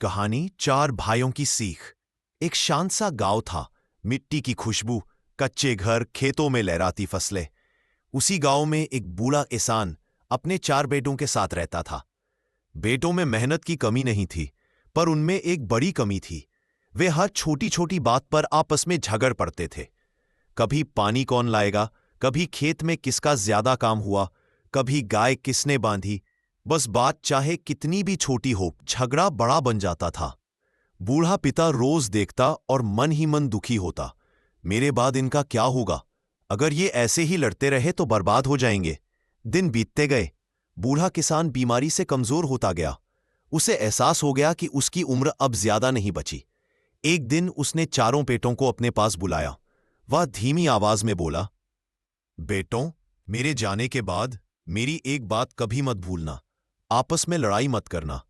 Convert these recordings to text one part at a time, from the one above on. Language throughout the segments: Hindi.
कहानी चार भाइयों की सीख। एक शांत सा गांव था। मिट्टी की खुशबू, कच्चे घर, खेतों में लहराती फसलें। उसी गांव में एक बूढ़ा किसान अपने चार बेटों के साथ रहता था। बेटों में मेहनत की कमी नहीं थी, पर उनमें एक बड़ी कमी थी। वे हर छोटी छोटी बात पर आपस में झगड़ पड़ते थे। कभी पानी कौन लाएगा, कभी खेत में किसका ज्यादा काम हुआ, कभी गाय किसने बांधी। बस बात चाहे कितनी भी छोटी हो, झगड़ा बड़ा बन जाता था। बूढ़ा पिता रोज देखता और मन ही मन दुखी होता। मेरे बाद इनका क्या होगा? अगर ये ऐसे ही लड़ते रहे तो बर्बाद हो जाएंगे। दिन बीतते गए। बूढ़ा किसान बीमारी से कमजोर होता गया। उसे एहसास हो गया कि उसकी उम्र अब ज्यादा नहीं बची। एक दिन उसने चारों बेटों को अपने पास बुलाया। वह धीमी आवाज में बोला, बेटों, मेरे जाने के बाद मेरी एक बात कभी मत भूलना। आपस में लड़ाई मत करना।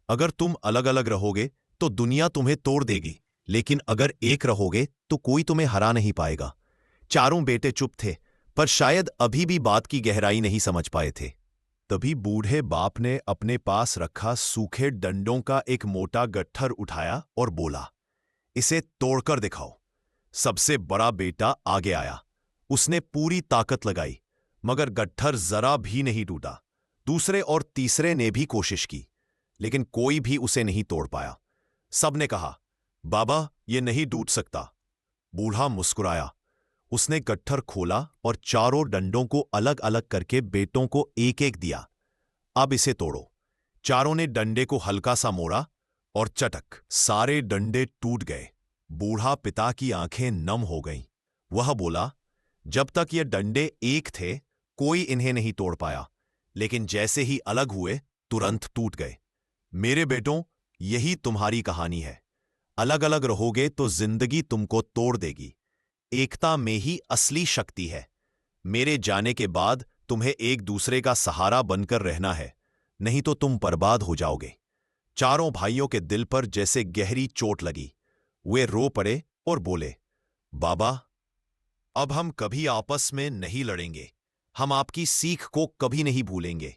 अगर तुम अलग अलग रहोगे तो दुनिया तुम्हें तोड़ देगी, लेकिन अगर एक रहोगे तो कोई तुम्हें हरा नहीं पाएगा। चारों बेटे चुप थे, पर शायद अभी भी बात की गहराई नहीं समझ पाए थे। तभी बूढ़े बाप ने अपने पास रखा सूखे डंडों का एक मोटा गट्ठर उठाया और बोला, इसे तोड़कर दिखाओ। सबसे बड़ा बेटा आगे आया। उसने पूरी ताकत लगाई, मगर गट्ठर जरा भी नहीं टूटा। दूसरे और तीसरे ने भी कोशिश की, लेकिन कोई भी उसे नहीं तोड़ पाया। सबने कहा, बाबा, ये नहीं टूट सकता। बूढ़ा मुस्कुराया। उसने गट्ठर खोला और चारों डंडों को अलग अलग करके बेटों को एक एक दिया। अब इसे तोड़ो। चारों ने डंडे को हल्का सा मोड़ा और चटक, सारे डंडे टूट गए। बूढ़ा पिता की आंखें नम हो गईं। वह बोला, जब तक ये डंडे एक थे कोई इन्हें नहीं तोड़ पाया, लेकिन जैसे ही अलग हुए तुरंत टूट गए। मेरे बेटों, यही तुम्हारी कहानी है। अलग अलग रहोगे तो जिंदगी तुमको तोड़ देगी। एकता में ही असली शक्ति है। मेरे जाने के बाद तुम्हें एक दूसरे का सहारा बनकर रहना है, नहीं तो तुम बर्बाद हो जाओगे। चारों भाइयों के दिल पर जैसे गहरी चोट लगी। वे रो पड़े और बोले, बाबा, अब हम कभी आपस में नहीं लड़ेंगे। हम आपकी सीख को कभी नहीं भूलेंगे।